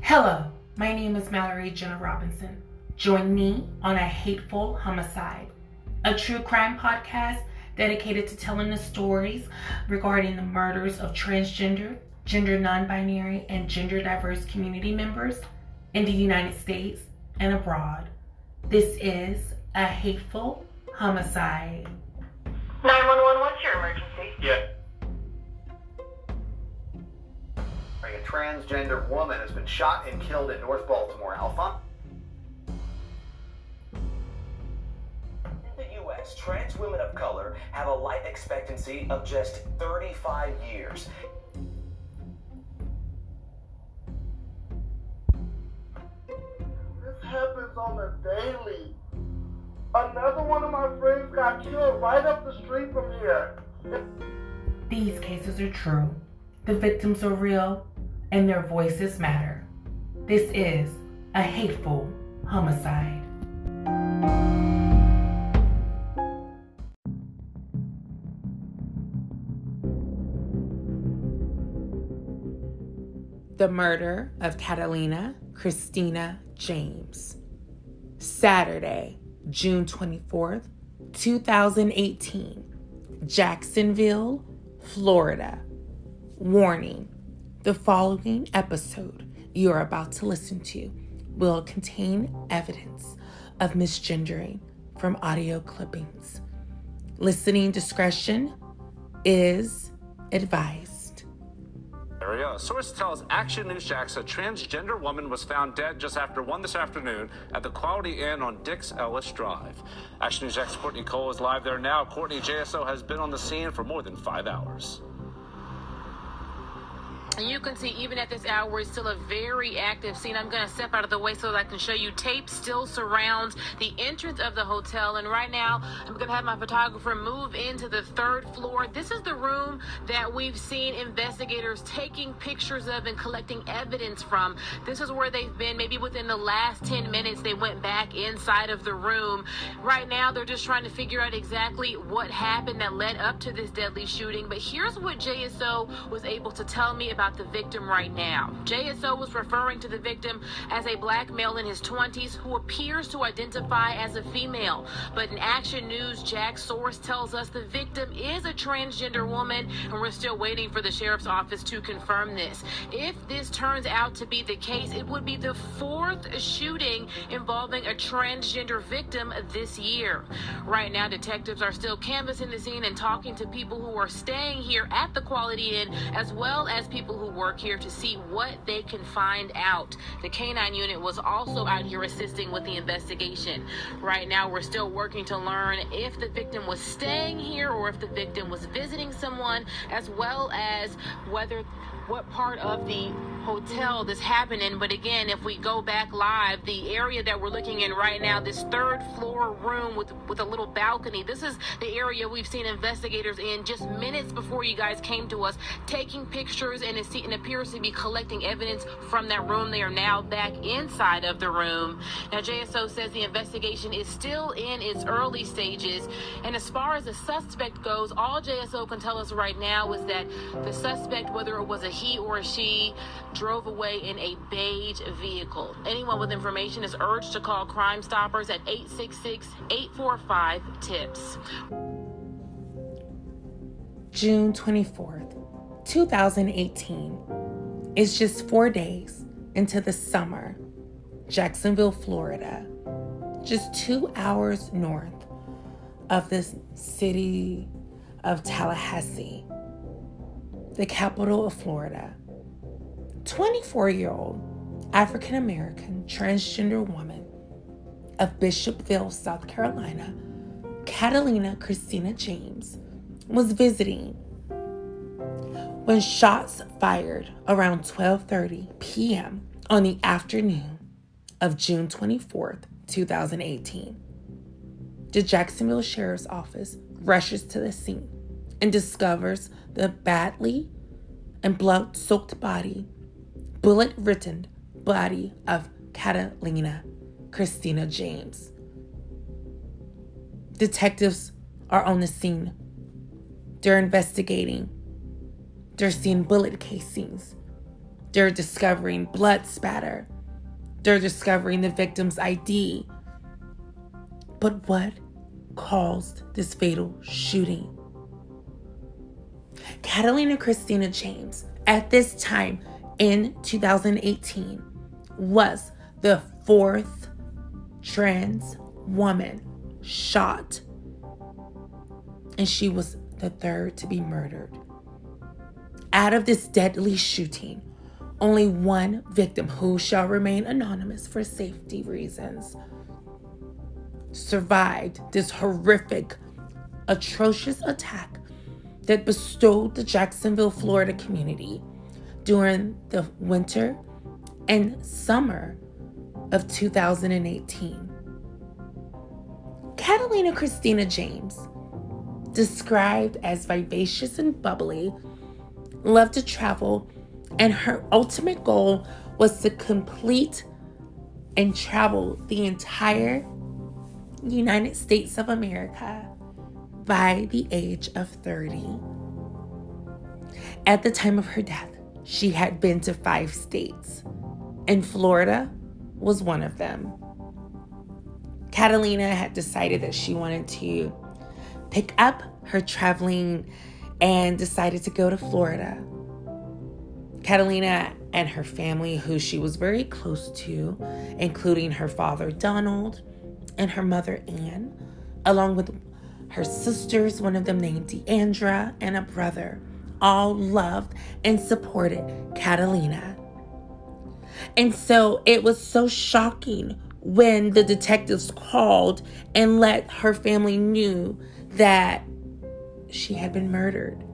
Hello, my name is Mallory Jenna Robinson. Join me on A Hateful Homicide, a true crime podcast dedicated to telling the stories regarding the murders of transgender, gender non-binary, and gender diverse community members in the United States and abroad. This is A Hateful Homicide. 911, what's your emergency? Yeah. A transgender woman has been shot and killed in North Baltimore. Alpha? In the U.S., trans women of color have a life expectancy of just 35 years. This happens on a daily. Another one of my friends got killed right up the street from here. These cases are true. The victims are real, and their voices matter. This is A Hateful Homicide. The murder of Cathalina Christina James. Saturday, June 24th, 2018, Jacksonville, Florida. Warning, the following episode you are about to listen to will contain evidence of misgendering from audio clippings. Listening discretion is advised. A source tells Action News Jax a transgender woman was found dead just after 1 this afternoon at the Quality Inn on Dix Ellis Drive. Action News Jax Courtney Cole is live there now. Courtney, JSO has been on the scene for more than 5 hours. And you can see even at this hour, it's still a very active scene. I'm going to step out of the way so that I can show you tape still surrounds the entrance of the hotel. And right now, I'm going to have my photographer move into the 3rd floor. This is the room that we've seen investigators taking pictures of and collecting evidence from. This is where they've been. Maybe within the last 10 minutes, they went back inside of the room. Right now, they're just trying to figure out exactly what happened that led up to this deadly shooting. But here's what JSO was able to tell me about the victim right now. JSO was referring to the victim as a black male in his 20s who appears to identify as a female. But in Action News, Jack's source tells us the victim is a transgender woman, and we're still waiting for the sheriff's office to confirm this. If this turns out to be the case, it would be the 4th shooting involving a transgender victim this year. Right now, detectives are still canvassing the scene and talking to people who are staying here at the Quality Inn, as well as people who work here to see what they can find out. The K-9 unit was also out here assisting with the investigation. Right now, we're still working to learn if the victim was staying here or if the victim was visiting someone, as well as what part of the hotel this happened in. But again, if we go back live, the area that we're looking in right now, this 3rd floor room with a little balcony, this is the area we've seen investigators in just minutes before you guys came to us, taking pictures, and it appears to be collecting evidence from that room. They are now back inside of the room. Now, JSO says the investigation is still in its early stages, and as far as the suspect goes, all JSO can tell us right now is that the suspect, whether it was a he or a she, drove away in a beige vehicle. Anyone with information is urged to call Crime Stoppers at 866-845-TIPS. June 24th, 2018 is just 4 days into the summer. Jacksonville, Florida, just 2 hours north of the city of Tallahassee, the capital of Florida. 24-year-old African-American transgender woman of Bishopville, South Carolina, Cathalina Christina James, was visiting when shots fired around 12:30 p.m. on the afternoon of June 24th, 2018. The Jacksonville Sheriff's Office rushes to the scene and discovers the badly and blood-soaked bullet-ridden body of Cathalina Christina James. Detectives are on the scene. They're investigating. They're seeing bullet casings. They're discovering blood spatter. They're discovering the victim's ID. But what caused this fatal shooting? Cathalina Christina James, at this time in 2018, was the 4th trans woman shot, and she was the 3rd to be murdered. Out of this deadly shooting, only one victim, who shall remain anonymous for safety reasons, survived this horrific, atrocious attack that bestowed the Jacksonville, Florida community during the winter and summer of 2018. Cathalina Christina James, described as vivacious and bubbly, loved to travel, and her ultimate goal was to complete and travel the entire United States of America by the age of 30. At the time of her death, she had been to 5 states, and Florida was one of them. Cathalina had decided that she wanted to pick up her traveling and decided to go to Florida. Cathalina and her family, who she was very close to, including her father Donald and her mother Anne, along with her sisters, one of them named Deandra, and a brother, all loved and supported Cathalina. And so it was so shocking when the detectives called and let her family knew that she had been murdered,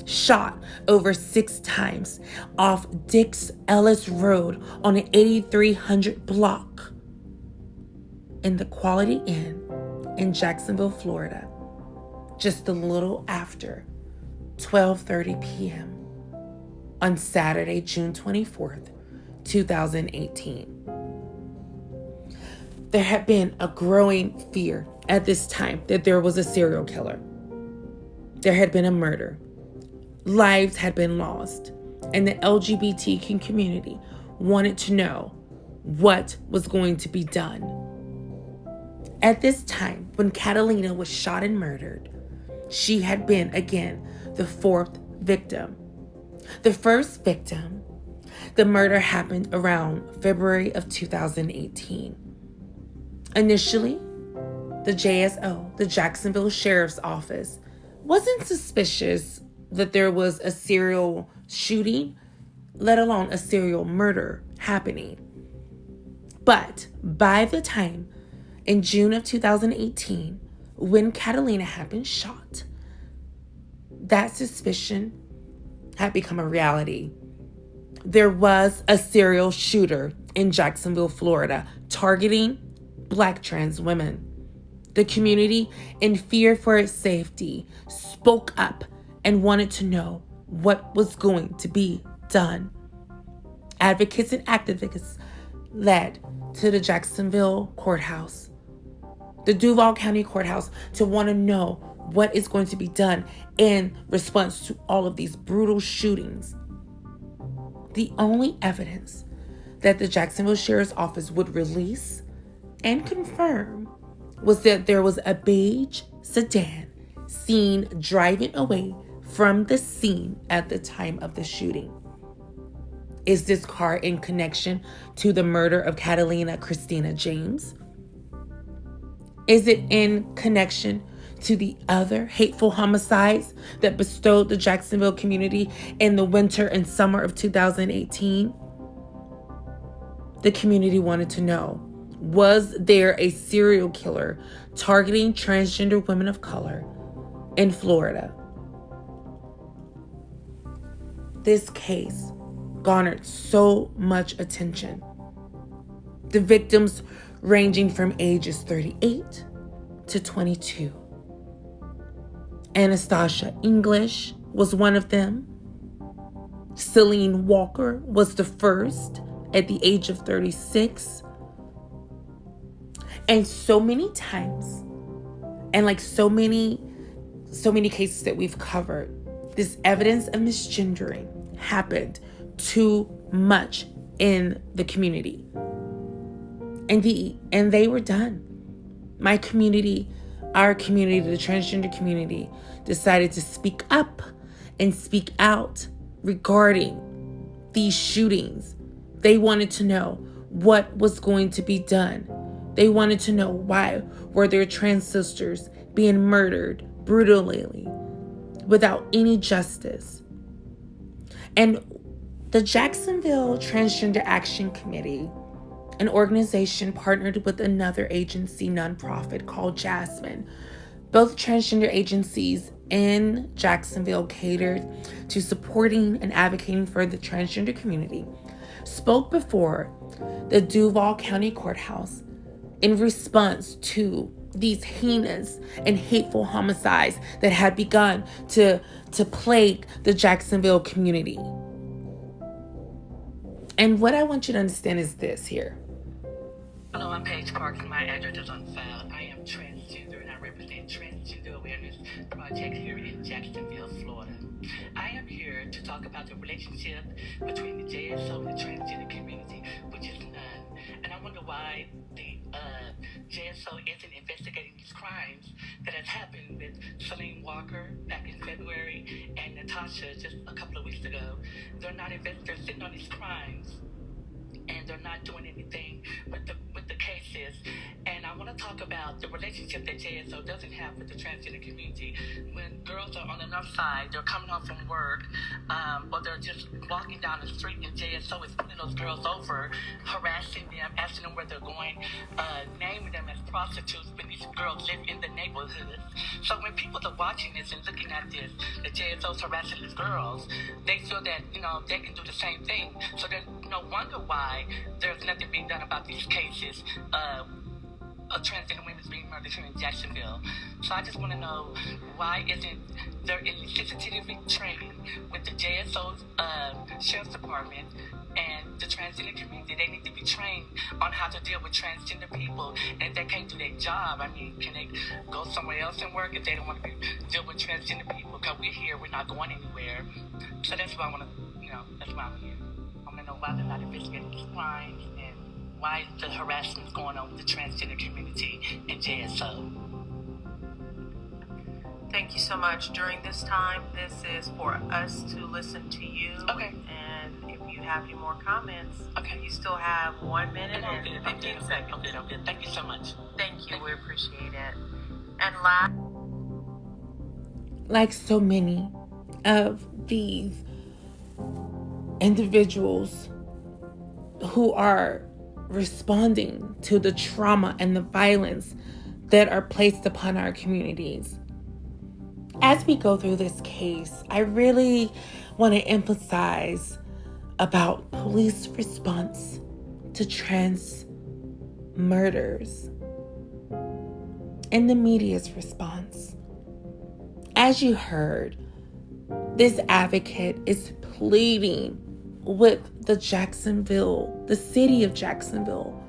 shot over 6 times off Dix Ellis Road on an 8300 block in the Quality Inn in Jacksonville, Florida, just a little after 12:30 p.m. on Saturday, June 24th, 2018. There had been a growing fear at this time that there was a serial killer. There had been a murder. Lives had been lost, and the LGBTQ community wanted to know what was going to be done. At this time, when Cathalina was shot and murdered, she had been, again, the 4th victim. The first victim, the murder happened around February of 2018. Initially, the JSO, the Jacksonville Sheriff's Office, wasn't suspicious that there was a serial shooting, let alone a serial murder happening. But by the time in June of 2018, when Cathalina had been shot, that suspicion had become a reality. There was a serial shooter in Jacksonville, Florida, targeting Black trans women. The community, in fear for its safety, spoke up and wanted to know what was going to be done. Advocates and activists led to the Jacksonville courthouse, the Duval County Courthouse, to want to know what is going to be done in response to all of these brutal shootings. The only evidence that the Jacksonville Sheriff's Office would release and confirm was that there was a beige sedan seen driving away from the scene at the time of the shooting. Is this car in connection to the murder of Cathalina Christina James? Is it in connection to the other hateful homicides that bestowed the Jacksonville community in the winter and summer of 2018? The community wanted to know, was there a serial killer targeting transgender women of color in Florida? This case garnered so much attention. The victims ranging from ages 38 to 22. Anastasia English was one of them. Celine Walker was the first at the age of 36. And so many times, and like so many cases that we've covered, this evidence of misgendering happened to much in the community. And they were done. My community, our community, the transgender community, decided to speak up and speak out regarding these shootings. They wanted to know what was going to be done. They wanted to know why were their trans sisters being murdered brutally without any justice. And the Jacksonville Transgender Action Committee, an organization partnered with another agency, nonprofit called Jasmine. Both transgender agencies in Jacksonville catered to supporting and advocating for the transgender community, spoke before the Duval County Courthouse in response to these heinous and hateful homicides that had begun to plague the Jacksonville community. And what I want you to understand is this here. Hello, I'm Paige Parks and my address is on file. I am transgender and I represent Transgender Awareness Project here in Jacksonville, Florida. I am here to talk about the relationship between the JSO and the transgender community, which is none. And I wonder why the JSO isn't investigating these crimes that has happened with Celine Walker back in February and Natasha just a couple of weeks ago. They're sitting on these crimes and they're not doing anything with the cases. And I want to talk about the relationship that JSO doesn't have with the transgender community. When girls are on the north side, they're coming home from work, or they're just walking down the street, and JSO is pulling those girls over, harassing them, asking them where they're going, naming them as prostitutes when these girls live in the neighborhood. So when people are watching this and looking at this, the JSO's harassing these girls, they feel that, they can do the same thing. So there's no wonder why there's nothing being done about these cases of transgender women being murdered here in Jacksonville. So I just want to know, why isn't there any CCTV training with the JSO's Sheriff's Department and the transgender community? They need to be trained on how to deal with transgender people. And if they can't do their job, can they go somewhere else and work if they don't want to deal with transgender people? Because we're here, we're not going anywhere. So that's why I want to, that's why I'm here. I want to know why they're not investigating these crimes and why the harassment is going on with the transgender community and JSO. Thank you so much. During this time, this is for us to listen to you. Okay. And if you have any more comments, okay, you still have 1 minute and 15 seconds. Okay. Thank you so much. Thank you. We appreciate it. And like so many of these individuals who are responding to the trauma and the violence that are placed upon our communities. As we go through this case, I really want to emphasize about police response to trans murders and the media's response. As you heard, this advocate is pleading with the city of Jacksonville,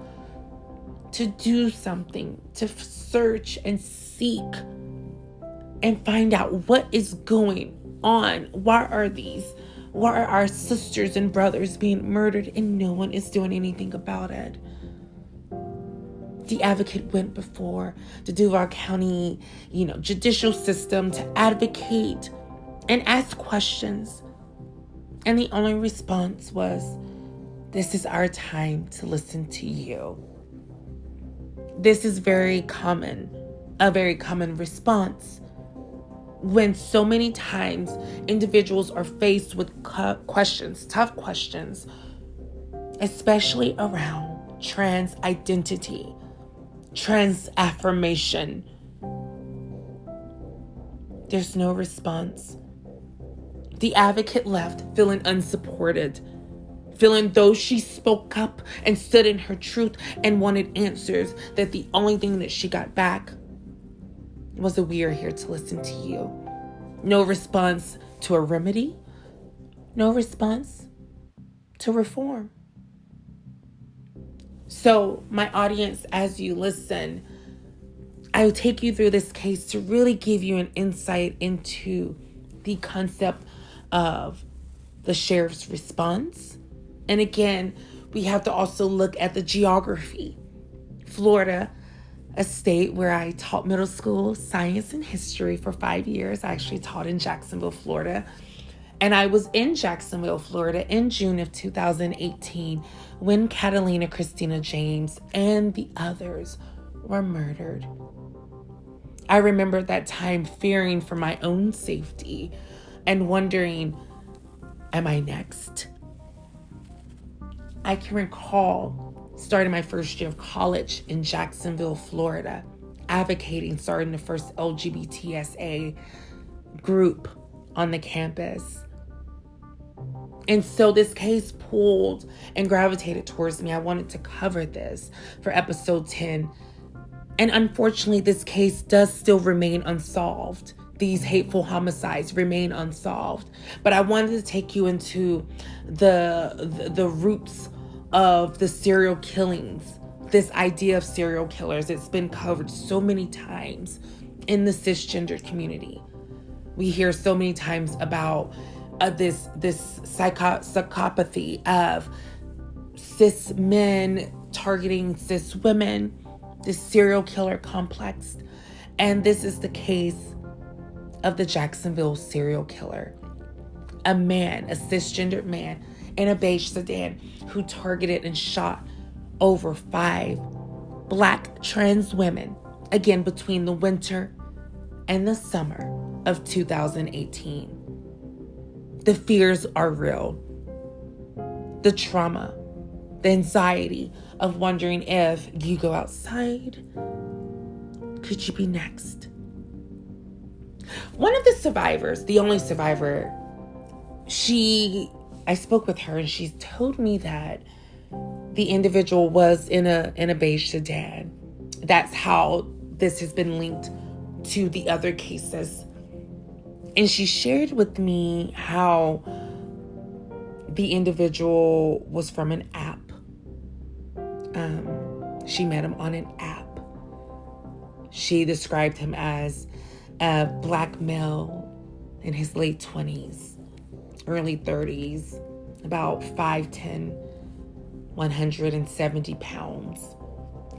to do something, to search and seek and find out what is going on. Why are our sisters and brothers being murdered and no one is doing anything about it? The advocate went before the Duval County, judicial system to advocate and ask questions. And the only response was, this is our time to listen to you. This is a very common response when so many times individuals are faced with tough questions, especially around trans identity, trans affirmation. There's no response. The advocate left feeling unsupported, feeling though she spoke up and stood in her truth and wanted answers, that the only thing that she got back was a "we are here to listen to you." No response to a remedy, no response to reform. So my audience, as you listen, I will take you through this case to really give you an insight into the concept of the sheriff's response And again, we have to also look at the geography. Florida, a state where I taught middle school science and history for 5 years. I actually taught in Jacksonville, Florida. And I was in Jacksonville, Florida in June of 2018 when Cathalina Christina James and the others were murdered. I remember at that time fearing for my own safety and wondering, am I next? I can recall starting my first year of college in Jacksonville, Florida, advocating starting the first LGBTSA group on the campus. And so this case pulled and gravitated towards me. I wanted to cover this for episode 10. And unfortunately, this case does still remain unsolved. These hateful homicides remain unsolved. But I wanted to take you into the roots of the serial killings, this idea of serial killers. It's been covered so many times in the cisgender community. We hear so many times about this psychopathy of cis men targeting cis women, this serial killer complex. And this is the case of the Jacksonville serial killer. A man, a cisgendered man in a beige sedan who targeted and shot over 5 Black trans women, again, between the winter and the summer of 2018. The fears are real. The trauma, the anxiety of wondering if you go outside, could you be next? One of the survivors, the only survivor, I spoke with her and she told me that the individual was in a beige sedan. That's how this has been linked to the other cases. And she shared with me how the individual was from an app. She met him on an app. She described him as a Black male in his late 20s, early 30s, about 5'10", 170 pounds.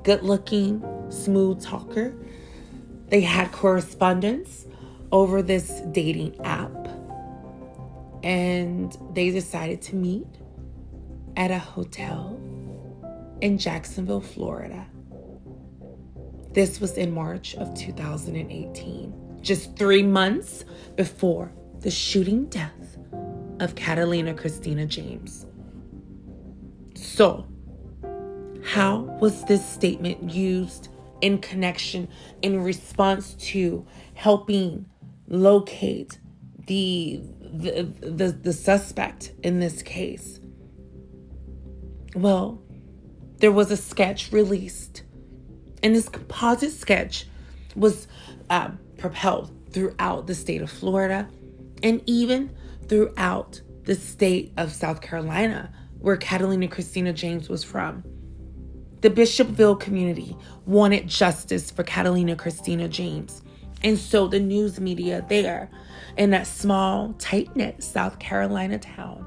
Good looking, smooth talker. They had correspondence over this dating app. And they decided to meet at a hotel in Jacksonville, Florida. This was in March of 2018, just 3 months before the shooting death of Cathalina Christina James. So, how was this statement used in connection, in response to helping locate the suspect in this case? Well, there was a sketch released, and this composite sketch was propelled throughout the state of Florida and even throughout the state of South Carolina, where Cathalina Christina James was from. The Bishopville community wanted justice for Cathalina Christina James. And so the news media there in that small, tight-knit South Carolina town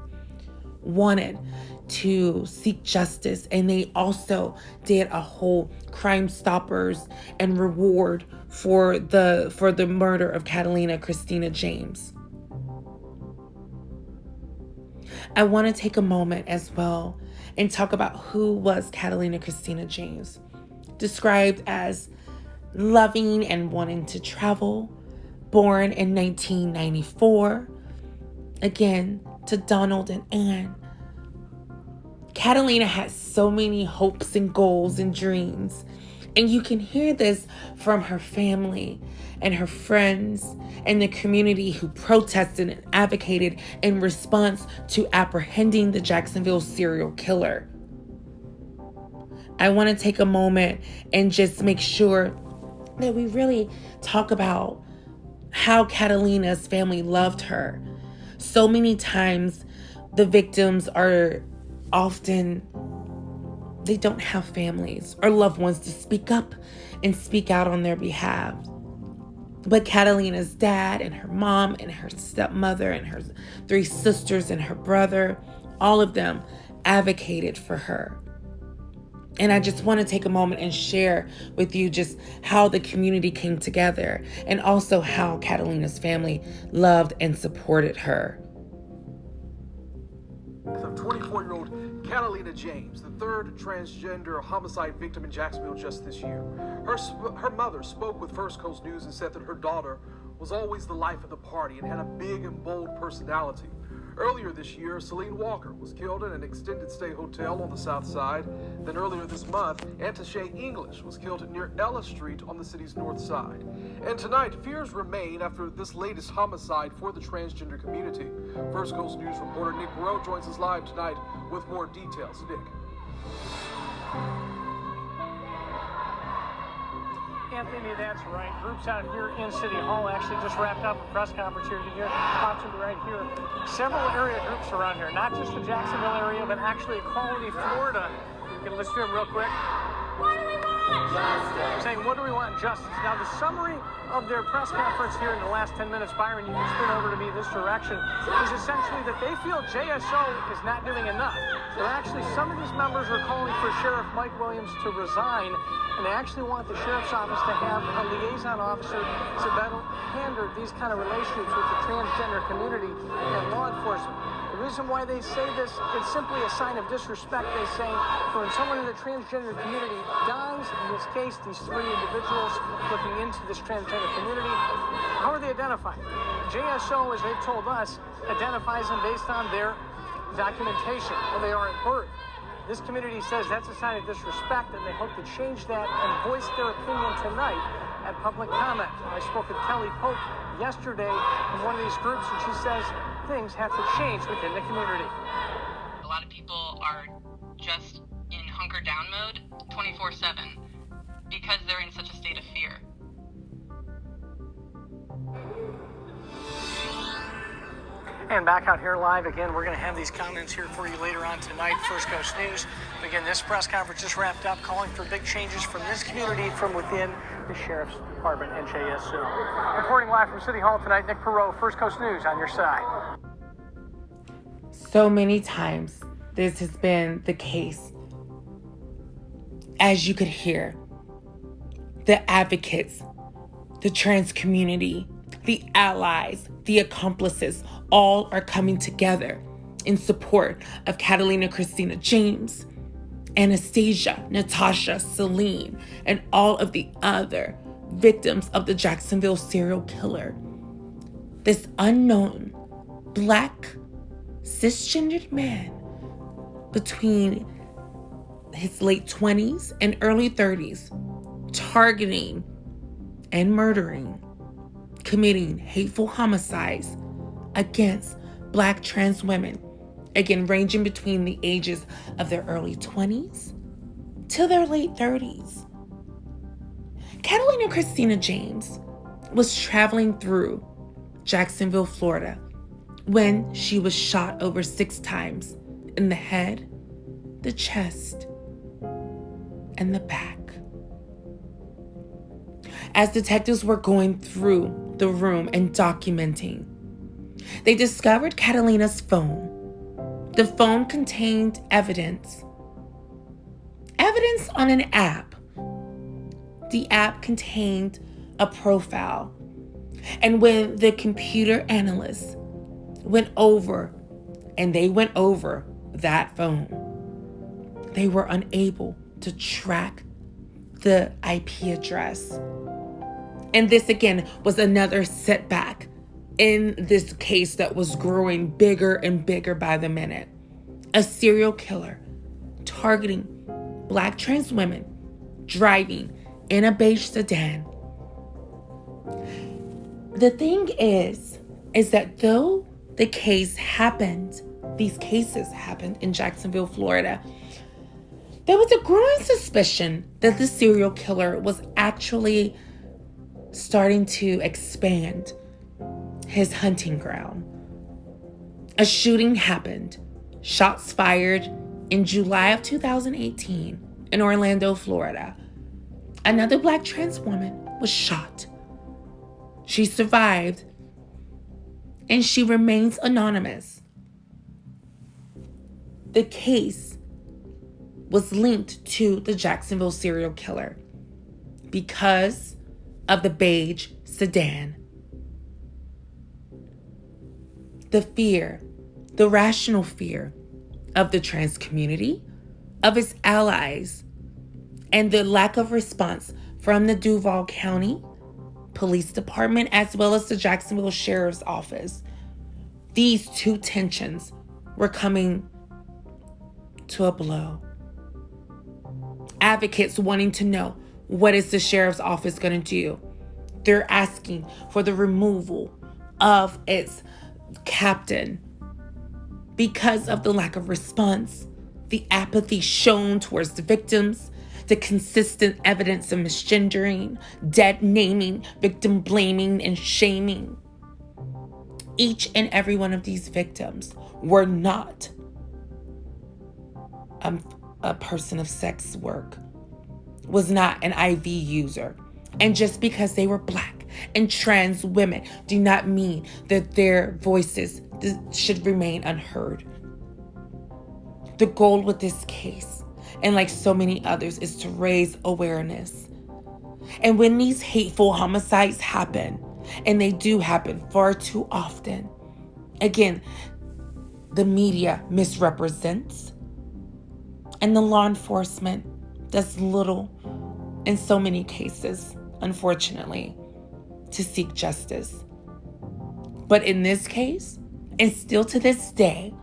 wanted to seek justice. And they also did a whole Crime Stoppers and reward for the murder of Cathalina Christina James. I want to take a moment as well and talk about who was Cathalina Christina James. Described as loving and wanting to travel, born in 1994, again, to Donald and Ann. Cathalina had so many hopes and goals and dreams. And you can hear this from her family and her friends and the community who protested and advocated in response to apprehending the Jacksonville serial killer. I want to take a moment and just make sure that we really talk about how Cathalina's family loved her. So many times the victims are often, they don't have families or loved ones to speak up and speak out on their behalf. But Cathalina's dad and her mom and her stepmother and her 3 sisters and her brother, all of them advocated for her. And I just want to take a moment and share with you just how the community came together and also how Cathalina's family loved and supported her. Of 24-year-old Cathalina James, the third transgender homicide victim in Jacksonville just this year. Her mother spoke with First Coast News and said that her daughter was always the life of the party and had a big and bold personality. Earlier this year, Celine Walker was killed in an extended stay hotel on the south side. Then earlier this month, Antashay English was killed near Ellis Street on the city's north side. And tonight, fears remain after this latest homicide for the transgender community. First Coast News reporter Nick Rowe joins us live tonight with more details. Nick. Anthony, that's right. Groups out here in City Hall actually just wrapped up a press conference here. You can hear right here. Several area groups around here, not just the Jacksonville area, but actually Equality, Florida. You can listen to them real quick. What do we want? Justice. Saying, what do we want? Justice. Now, the summary of their press conference here in the last 10 minutes, Byron, you can spin over to me this direction, is essentially that they feel JSO is not doing enough. So actually, some of these members are calling for Sheriff Mike Williams to resign, and they actually want the sheriff's office to have a liaison officer to better handle these kind of relationships with the transgender community and law enforcement. The reason why they say this, it's simply a sign of disrespect, they say, for when someone in the transgender community dies, in this case, these three individuals looking into this transgender community, how are they identified? JSO, as they've told us, identifies them based on their documentation, where they are at birth. This community says that's a sign of disrespect, and they hope to change that and voice their opinion tonight at public comment. I spoke with Kelly Pope yesterday from one of these groups, and she says things have to change within the community. A lot of people are just in hunker down mode 24/7 because they're in such a state of fear. And back out here live again, we're going to have these comments here for you later on tonight. First Coast News. Again, this press conference just wrapped up, calling for big changes from this community from within the Sheriff's Department and JSO. Reporting live from City Hall tonight, Nick Perot, First Coast News on your side. So many times this has been the case. As you could hear, the advocates, the trans community, the allies, the accomplices, all are coming together in support of Cathalina Christina James, Anastasia, Natasha, Celine, and all of the other victims of the Jacksonville serial killer. This unknown Black cisgendered man between his late 20s and early 30s, targeting and murdering, committing hateful homicides against Black trans women, again ranging between the ages of their early 20s to their late 30s. Cathalina Christina James was traveling through Jacksonville, Florida, when she was shot over 6 times in the head, the chest, and the back. As detectives were going through the room and documenting, they discovered Cathalina's phone. The phone contained evidence on an app. The app contained a profile. And when the computer analysts went over that phone, they were unable to track the IP address. And this again was another setback in this case that was growing bigger and bigger by the minute. A serial killer targeting Black trans women driving in a beige sedan. The thing is that though these cases happened in Jacksonville, Florida, there was a growing suspicion that the serial killer was actually starting to expand his hunting ground. A shooting happened, shots fired in July of 2018 in Orlando, Florida. Another Black trans woman was shot. She survived, and she remains anonymous. the case was linked to the Jacksonville serial killer because of the beige sedan. The fear, the rational fear of the trans community, of its allies, and the lack of response from the Duval County Police Department as well as the Jacksonville Sheriff's Office. These two tensions were coming to a blow. Advocates wanting to know, what is the Sheriff's Office going to do? They're asking for the removal of its captain because of the lack of response, the apathy shown towards the victims, the consistent evidence of misgendering, dead naming, victim blaming, and shaming. Each and every one of these victims were not a person of sex work, was not an IV user. And just because they were Black and trans women do not mean that their voices should remain unheard. The goal with this case, and like so many others, is to raise awareness. And when these hateful homicides happen, and they do happen far too often, again, the media misrepresents, and the law enforcement does little in so many cases, unfortunately, to seek justice. But in this case, and still to this day,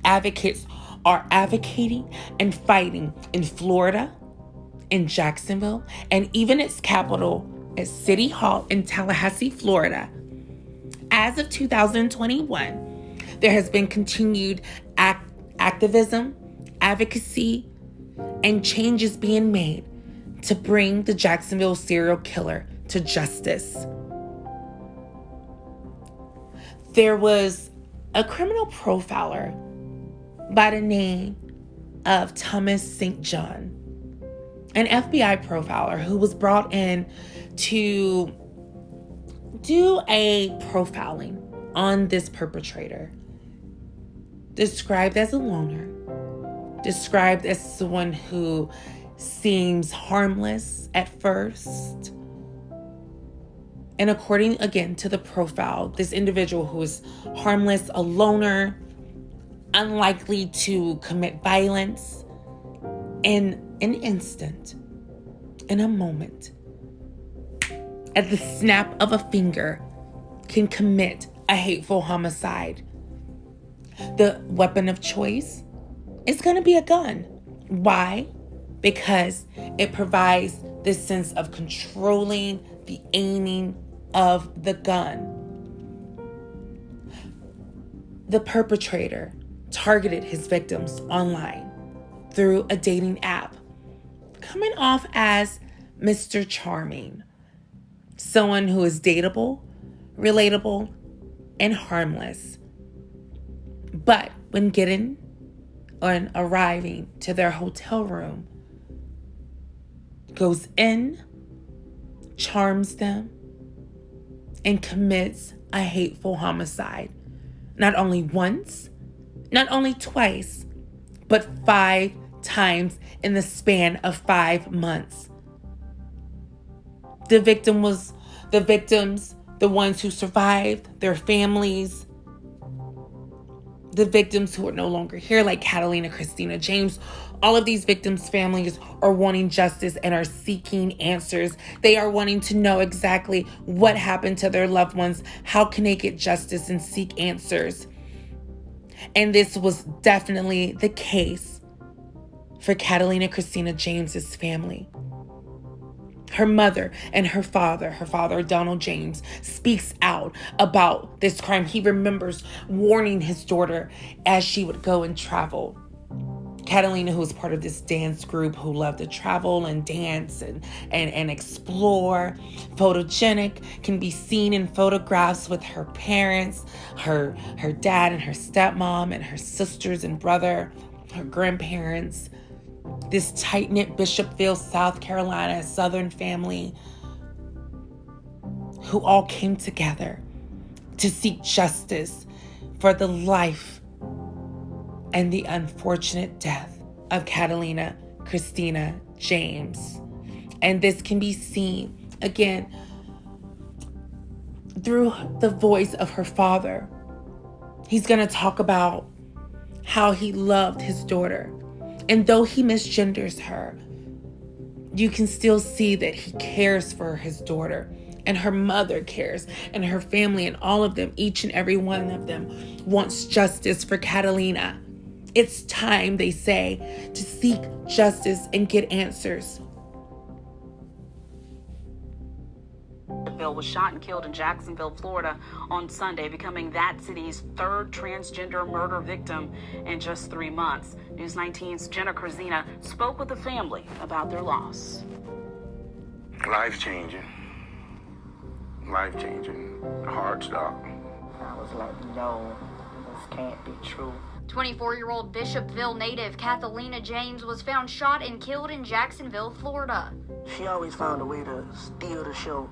advocates are advocating and fighting in Florida, in Jacksonville, and even its capital at City Hall in Tallahassee, Florida. As of 2021, there has been continued activism, advocacy, and changes being made to bring the Jacksonville serial killer to justice. There was a criminal profiler by the name of Thomas St. John, an FBI profiler who was brought in to do a profiling on this perpetrator, described as a loner, described as someone who seems harmless at first. And according, again, to the profile, this individual who is harmless, a loner, unlikely to commit violence, in an instant, in a moment, at the snap of a finger, can commit a hateful homicide. The weapon of choice is going to be a gun. Why? Because it provides this sense of controlling the aiming of the gun. The perpetrator targeted his victims online through a dating app, coming off as Mr. Charming, someone who is dateable, relatable, and harmless. But when getting and arriving to their hotel room, goes in, charms them, and commits a hateful homicide. Not only once, not only twice, but 5 times in the span of 5 months. The victims, the ones who survived, their families, the victims who are no longer here, like Cathalina Christina James, all of these victims' families are wanting justice and are seeking answers. They are wanting to know exactly what happened to their loved ones. How can they get justice and seek answers? And this was definitely the case for Cathalina Christina James's family. Her mother and her father, Donald James, speaks out about this crime. He remembers warning his daughter as she would go and travel. Cathalina, who was part of this dance group who loved to travel and dance and explore, photogenic, can be seen in photographs with her parents, her dad and her stepmom and her sisters and brother, her grandparents. This tight-knit Bishopville, South Carolina, Southern family who all came together to seek justice for the life and the unfortunate death of Cathalina Christina James. And this can be seen, again, through the voice of her father. He's going to talk about how he loved his daughter. And though he misgenders her, you can still see that he cares for his daughter. And her mother cares. And her family and all of them, each and every one of them, wants justice for Cathalina. It's time, they say, to seek justice and get answers. Bill was shot and killed in Jacksonville, Florida on Sunday, becoming that city's third transgender murder victim in just 3 months. News 19's Jenna Christina spoke with the family about their loss. Life-changing. Life-changing. Hard stop. I was like, no, this can't be true. 24-year-old Bishopville native Cathalina James was found shot and killed in Jacksonville, Florida. She always found a way to steal the show.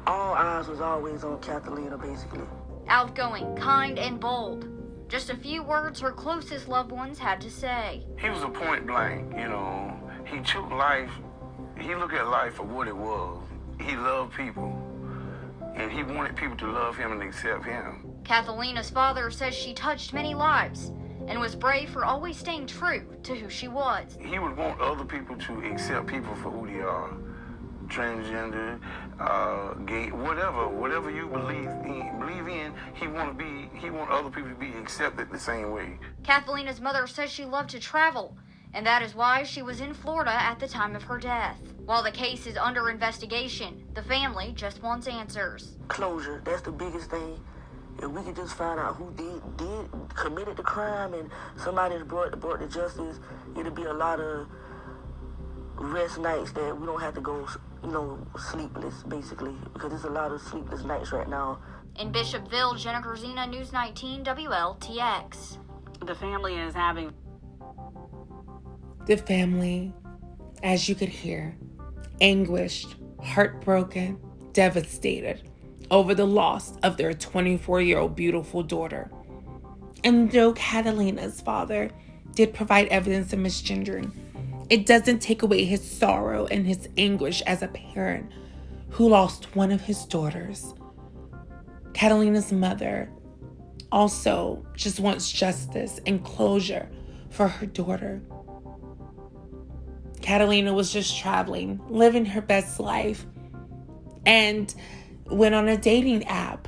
All eyes was always on Cathalina, basically. Outgoing, kind, and bold. Just a few words her closest loved ones had to say. He was a point blank, you know. He took life, he looked at life for what it was. He loved people. And he wanted people to love him and accept him. Cathalina's father says she touched many lives and was brave for always staying true to who she was. He would want other people to accept people for who they are. Transgender, gay, whatever you believe in, he want other people to be accepted the same way. Cathalina's mother says she loved to travel, and that is why she was in Florida at the time of her death. While the case is under investigation, the family just wants answers. Closure, that's the biggest thing. If we could just find out who committed the crime and somebody's brought to justice, it'll be a lot of rest nights that we don't have to go, sleepless, basically, because there's a lot of sleepless nights right now. In Bishopville, Jenna Christina, News 19 WLTX. The family is having... The family, as you could hear, anguished, heartbroken, devastated over the loss of their 24-year-old beautiful daughter. And though Cathalina's father did provide evidence of misgendering, it doesn't take away his sorrow and his anguish as a parent who lost one of his daughters. Cathalina's mother also just wants justice and closure for her daughter. Cathalina was just traveling, living her best life, and went on a dating app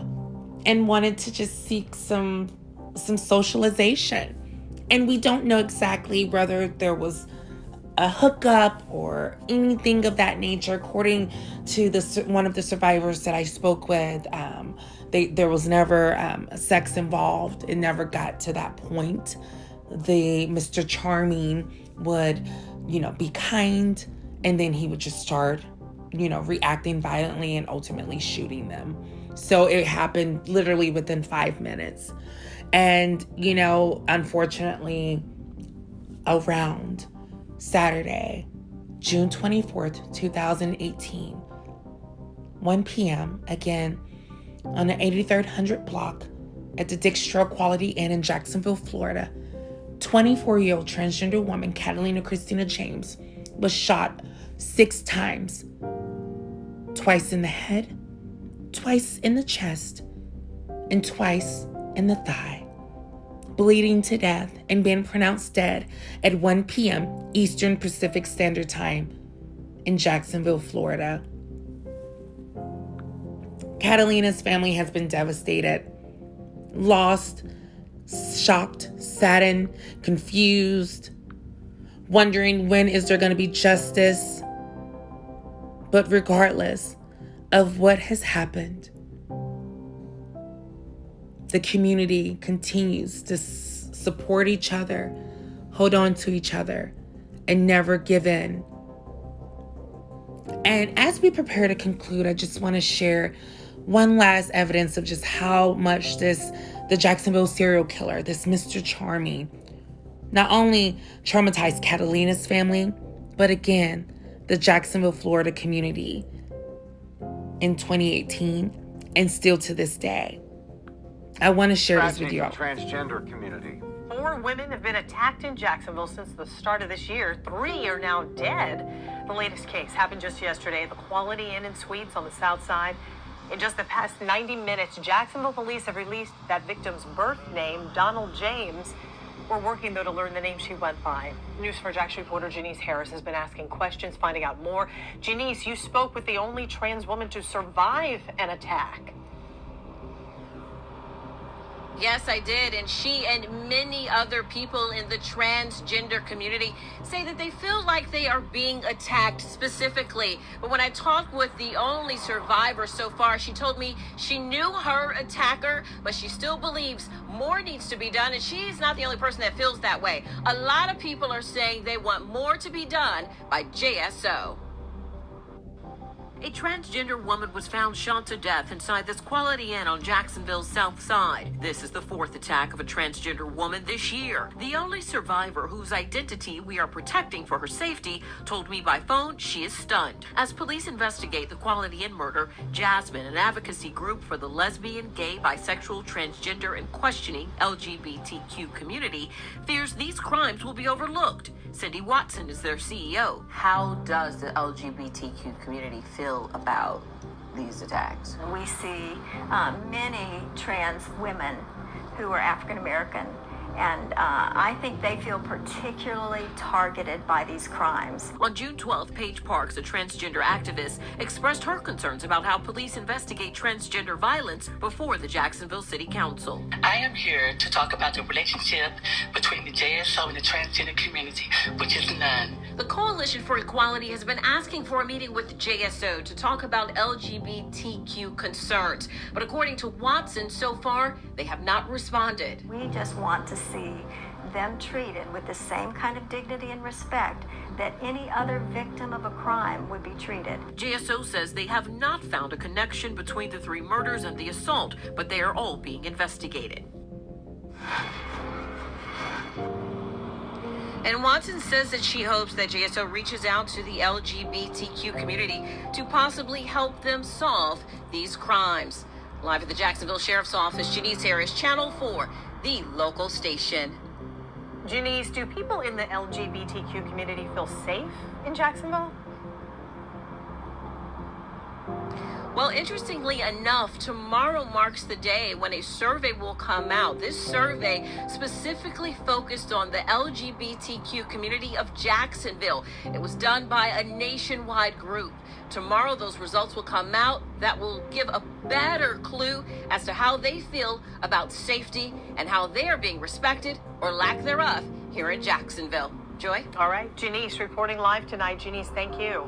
and wanted to just seek some socialization. And we don't know exactly whether there was a hookup or anything of that nature. According to one of the survivors that I spoke with, there was never sex involved. It never got to that point. The Mr. Charming would, be kind, and then he would just start, reacting violently and ultimately shooting them. So it happened literally within 5 minutes. And, unfortunately, around Saturday, June 24th, 2018, 1 p.m., again, on the 8300 block at the Dickstraw Quality Inn in Jacksonville, Florida, 24-year-old transgender woman Cathalina Christina James was shot 6 times, twice in the head, twice in the chest, and twice in the thigh, bleeding to death and being pronounced dead at 1 p.m. Eastern Pacific Standard Time in Jacksonville, Florida. Cathalina's family has been devastated, lost, shocked, saddened, confused, wondering when is there going to be justice. But regardless of what has happened, the community continues to support each other, hold on to each other, and never give in. And as we prepare to conclude, I just want to share one last evidence of just how much the Jacksonville serial killer, this Mr. Charming, not only traumatized Cathalina's family, but again, the Jacksonville, Florida community in 2018 and still to this day. I want to share this with you all. Transgender community. 4 women have been attacked in Jacksonville since the start of this year. 3 are now dead. The latest case happened just yesterday at the Quality Inn and Suites on the south side. In just the past 90 minutes, Jacksonville police have released that victim's birth name, Donald James. We're working, though, to learn the name she went by. News4Jax reporter Janice Harris has been asking questions, finding out more. Janice, you spoke with the only trans woman to survive an attack. Yes, I did. And she and many other people in the transgender community say that they feel like they are being attacked specifically. But when I talked with the only survivor so far, she told me she knew her attacker, but she still believes more needs to be done. And she's not the only person that feels that way. A lot of people are saying they want more to be done by JSO. A transgender woman was found shot to death inside this Quality Inn on Jacksonville's south side. This is the 4th attack of a transgender woman this year. The only survivor whose identity we are protecting for her safety told me by phone she is stunned. As police investigate the Quality Inn murder, Jasmine, an advocacy group for the lesbian, gay, bisexual, transgender, and questioning LGBTQ community, fears these crimes will be overlooked. Cindy Watson is their CEO. How does the LGBTQ community feel about these attacks? We see many trans women who are African American, and I think they feel particularly targeted by these crimes. On June 12th, Paige Parks, a transgender activist, expressed her concerns about how police investigate transgender violence before the Jacksonville City Council. I am here to talk about the relationship between the JSO and the transgender community, which is none. The Coalition for Equality has been asking for a meeting with the JSO to talk about LGBTQ concerns. But according to Watson, so far, they have not responded. We just want to see them treated with the same kind of dignity and respect that any other victim of a crime would be treated. JSO says they have not found a connection between the 3 murders and the assault, but they are all being investigated. And Watson says that she hopes that JSO reaches out to the LGBTQ community to possibly help them solve these crimes. Live at the Jacksonville Sheriff's Office, Janice Harris, Channel 4, the local station. Janice, do people in the LGBTQ community feel safe in Jacksonville? Well, interestingly enough, tomorrow marks the day when a survey will come out. This survey specifically focused on the LGBTQ community of Jacksonville. It was done by a nationwide group. Tomorrow, those results will come out. That will give a better clue as to how they feel about safety and how they are being respected, or lack thereof, here in Jacksonville. Joy? All right, Janice reporting live tonight. Janice, thank you.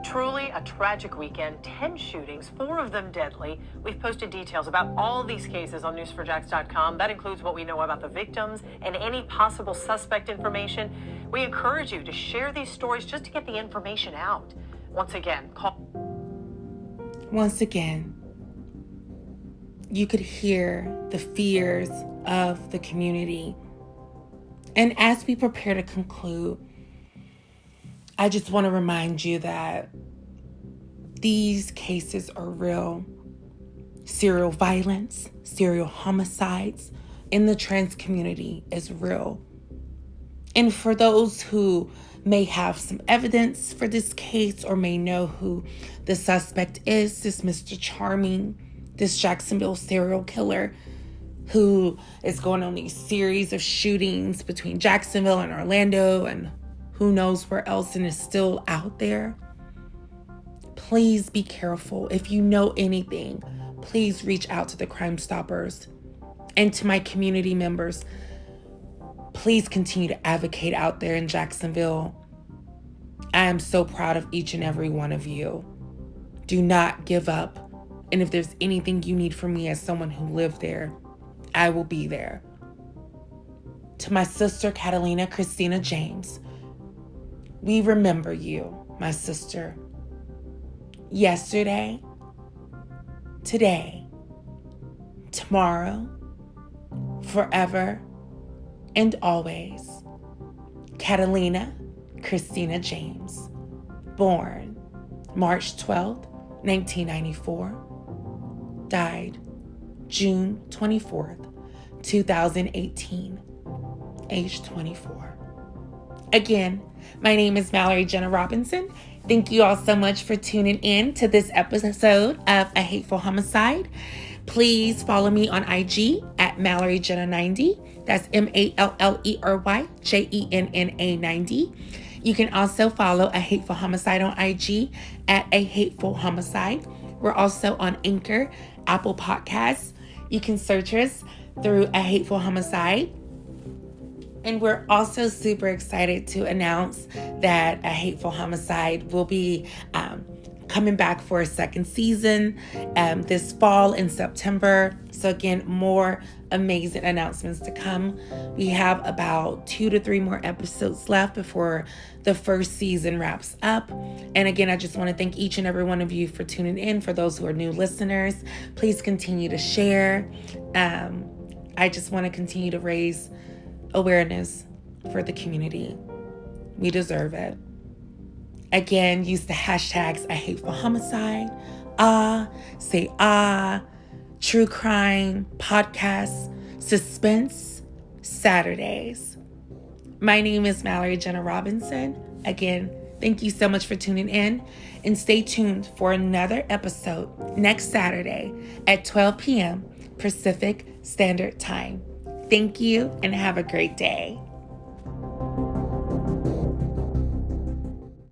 Truly a tragic weekend. 10 shootings, 4 of them deadly. We've posted details about all these cases on news4jax.com. That includes what we know about the victims and any possible suspect information. We encourage you to share these stories just to get the information out. Once again, you could hear the fears of the community. And as we prepare to conclude, I just want to remind you that these cases are real. Serial violence, serial homicides in the trans community is real. And for those who may have some evidence for this case or may know who the suspect is, this Mr. Charming, this Jacksonville serial killer who is going on these series of shootings between Jacksonville and Orlando and who knows where else, and is still out there. Please be careful. If you know anything, please reach out to the Crime Stoppers. And to my community members, please continue to advocate out there in Jacksonville. I am so proud of each and every one of you. Do not give up. And if there's anything you need from me as someone who lived there, I will be there. To my sister, Cathalina Christina James, we remember you, my sister. Yesterday, today, tomorrow, forever, and always. Cathalina Christina James, born March 12th, 1994, died June 24th, 2018. age 24. Again, my name is Mallory Jenna Robinson. Thank you all so much for tuning in to this episode of A Hateful Homicide. Please follow me on IG at MalloryJenna90. That's MalleryJenna90. You can also follow A Hateful Homicide on IG at A Hateful Homicide. We're also on Anchor, Apple Podcasts. You can search us through A Hateful Homicide. And we're also super excited to announce that A Hateful Homicide will be coming back for a second season this fall in September. So again, more amazing announcements to come. We have about 2 to 3 more episodes left before the first season wraps up. And again, I just want to thank each and every one of you for tuning in. For those who are new listeners, please continue to share. I just want to continue to raise awareness for the community. We deserve it. Again, use the hashtags A Hateful Homicide, say True Crime, Podcasts, Suspense, Saturdays. My name is Mallory Jenna Robinson. Again, thank you so much for tuning in, and stay tuned for another episode next Saturday at 12 p.m. Pacific Standard Time. Thank you and have a great day.